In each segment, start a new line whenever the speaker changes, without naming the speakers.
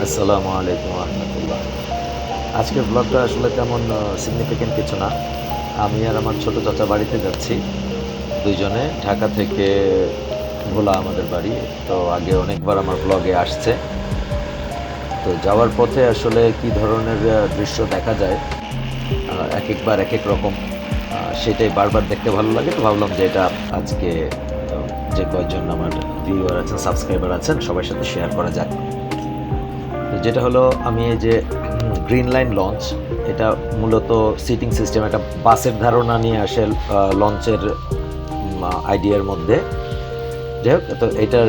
আসসালামু আলাইকুম রহমতুল্লাহ। আজকের ব্লগটা আসলে তেমন সিগনিফিকেন্ট কিছু না। আমি আর আমার ছোট চাচা বাড়িতে যাচ্ছি দুইজনে। ঢাকা থেকে ভোলা আমাদের বাড়ি। তো আগে অনেকবার আমার ব্লগে আসছে। তো যাওয়ার পথে আসলে কি ধরনের দৃশ্য দেখা যায়, এক একবার এক এক রকম, সেটাই বারবার দেখতে ভালো লাগে। তো ভাবলাম যে এটা আজকে যে কয়েকজন আমার ভিউয়ার আছেন, সাবস্ক্রাইবার আছেন, সবার সাথে শেয়ার করা যাক। তো যেটা হলো, আমি এই যে গ্রিন লাইন লঞ্চ, এটা মূলত সিটিং সিস্টেম, একটা বাসের ধারণা নিয়ে আসে লঞ্চের আইডিয়ার মধ্যে। যাই হোক, তো এটার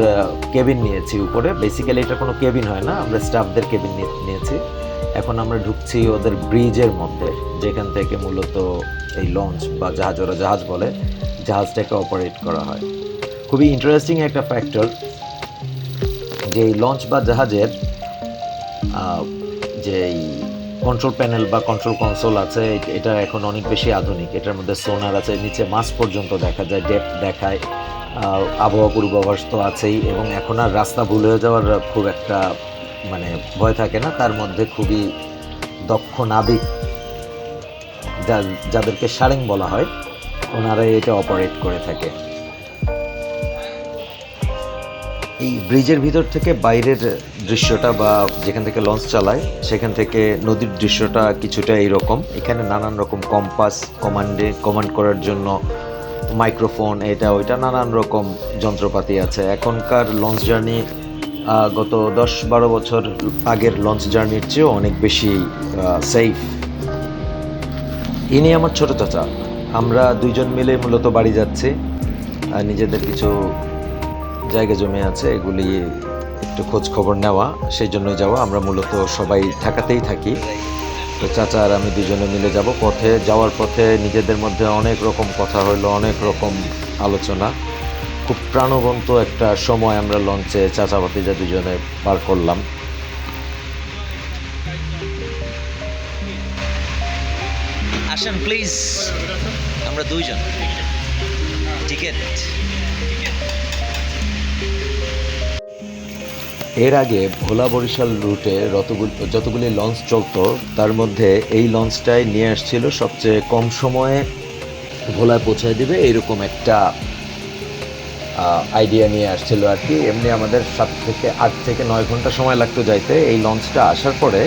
কেবিন নিয়েছি উপরে। বেসিক্যালি এটা কোনো কেবিন হয় না, আমরা স্টাফদের কেবিন নিয়েছি। এখন আমরা ঢুকছি ওদের ব্রিজের মধ্যে, যেখান থেকে মূলত এই লঞ্চ বা জাহাজ, ওরা জাহাজ বলে, জাহাজটাকে অপারেট করা হয়। খুবই ইন্টারেস্টিং একটা ফ্যাক্টর যে এই লঞ্চ বা জাহাজের যে এই কন্ট্রোল প্যানেল বা কন্ট্রোল কনসোল আছে, এটা এখন অনেক বেশি আধুনিক। এটার মধ্যে সোনার আছে, নিচে মাছ পর্যন্ত দেখা যায়, ডেপথ দেখায়, আবহাওয়া পূর্বাভাস তো আছেই, এবং এখন আর রাস্তা ভুল হয়ে যাওয়ার খুব একটা মানে ভয় থাকে না। তার মধ্যে খুবই দক্ষ নাবিক, যাদেরকে সারেং বলা হয়, ওনারাই এটা অপারেট করে থাকে। এই ব্রিজের ভিতর থেকে বাইরের দৃশ্যটা বা যেখান থেকে লঞ্চ চালায় সেখান থেকে নদীর দৃশ্যটা কিছুটা এইরকম। এখানে নানান রকম কম্পাস, কমান্ড করার জন্য মাইক্রোফোন, এটা ওইটা নানান রকম যন্ত্রপাতি আছে। এখনকার লঞ্চ জার্নি গত 10-12 বছর আগের লঞ্চ জার্নির চেয়েও অনেক বেশি সেফ। ইনি আমার ছোট চাচা। আমরা দুইজন মিলে মূলত বাড়ি যাচ্ছি। নিজেদের কিছু জায়গা জমি আছে, এগুলি একটু খোঁজ খবর নেওয়া, সেই জন্যই যাওয়া। আমরা মূলত সবাই ঢাকাতেই থাকি। তো চাচা আর আমি দুজনে মিলে যাব। যাওয়ার পথে নিজেদের মধ্যে অনেক রকম কথা হলো, অনেক রকম আলোচনা। খুব প্রাণবন্ত একটা সময় আমরা লঞ্চে চাচা ভাতিজা দুজনে পার করলাম।
আসেন প্লিজ, আমরা দুইজন। টিকেট।
এর আগে ভোলা বরিশাল রুটে যতগুলি লঞ্চ চলতো, তার মধ্যে এই লঞ্চটাই নিয়ে আসছিল সবচেয়ে কম সময়ে ভোলায় পৌঁছায় দিবে এইরকম একটা আইডিয়া নিয়ে আসছিল আর কি। এমনি আমাদের 8 থেকে 9 ঘন্টা সময় লাগতো যাইতে। এই লঞ্চটা আসার পরে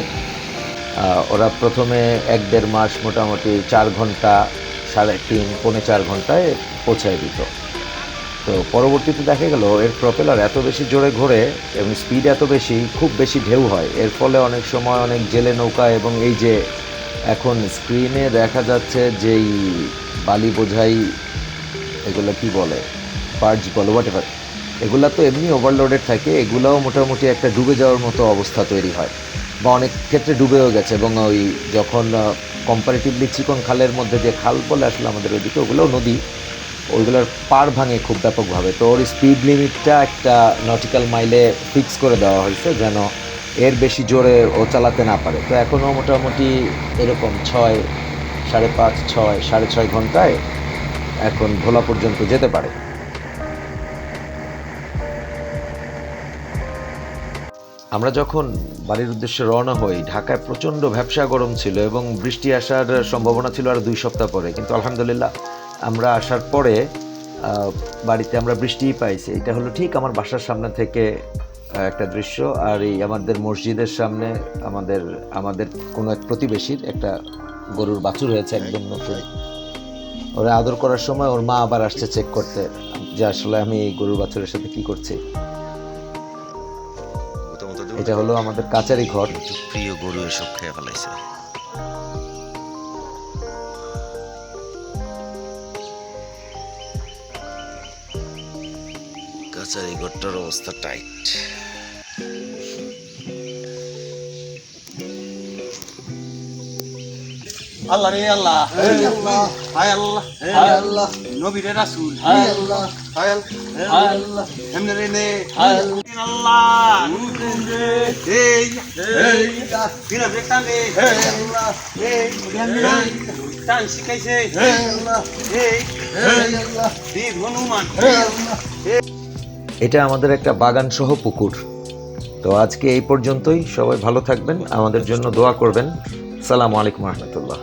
ওরা প্রথমে 1-1.5 মাস মোটামুটি 4 ঘন্টা, 3.5, পৌনে 4 ঘন্টায় পৌঁছায় দিত। তো পরবর্তীতে দেখা গেল এর প্রপেলার এত বেশি জোরে ঘোরে এবং স্পিড এত বেশি, খুব বেশি ঢেউ হয়। এর ফলে অনেক সময় অনেক জেলে নৌকা, এবং এই যে এখন স্ক্রিনে দেখা যাচ্ছে যেই বালি বোঝাই, এগুলো কি বলে, বার্জ বলো, হোয়াট এভার, এগুলা তো এমনি ওভারলোডেড থাকে, এগুলাও মোটামুটি একটা ডুবে যাওয়ার মতো অবস্থা তৈরি হয়, বা অনেক ক্ষেত্রে ডুবেও গেছে। এবং ওই যখন কম্পারেটিভলি চিকন খালের মধ্যে, যে খাল বলে আসলে আমাদের ওইদিকে, ওগুলোও নদী, ওইগুলোর পার ভাঙে খুব ব্যাপকভাবে। তো ওর স্পিড লিমিটটা একটা নটিক্যাল মাইলে ফিক্স করে দেওয়া হয়েছে, যেন এর বেশি জোরে ও চালাতে না পারে। তো এখনও মোটামুটি এরকম 6, 5.5, 6, 6.5 ঘন্টায় এখন ভোলা পর্যন্ত যেতে পারে। আমরা যখন বাড়ির উদ্দেশ্যে রওনা হই, ঢাকায় প্রচণ্ড ভ্যাপসা গরম ছিল এবং বৃষ্টি আসার সম্ভাবনা ছিল আর 2 সপ্তাহ পরে। কিন্তু আলহামদুলিল্লাহ আমরা আসার পরে বাড়িতে আমরা বৃষ্টিই পাইছি। এটা হলো ঠিক আমার বাসার সামনে থেকে একটা দৃশ্য। আর এই আমাদের মসজিদের সামনে আমাদের কোনো এক প্রতিবেশীর একটা গরুর বাছুর হয়েছে, একদম নতুন। ওরা আদর করার সময় ওর মা আবার আসছে চেক করতে যে আসলে আমি এই গরুর বাছুরের সাথে কি করছি। এটা হলো আমাদের কাচারি ঘর।
প্রিয় গরু এসব খেয়ে ফেলাইছে। কাচারি ঘরটার অবস্থা টাইট।
আল্লাহ রে আল্লাহ, হায় আল্লাহ, হায় আল্লাহ, হায় আল্লাহ, নবীর রাসূল, হায় আল্লাহ, হায় আল্লাহ, হায় আল্লাহ, এমনে রে নে, হায় আল্লাহ, হুকুম রে, এই বিনা বেটা নে, হায় আল্লাহ, এই টান শিখাইছে, হায় আল্লাহ, এই হায় আল্লাহ, বীর হনুমান, হায় আল্লাহ।
এটা আমাদের একটা বাগান সহ পুকুর। তো তো আজকে এই পর্যন্তই, সবাই ভালো থাকবেন, আমাদের জন্য দোয়া করবেন। আসসালামু আলাইকুম রহমতুল্লাহ।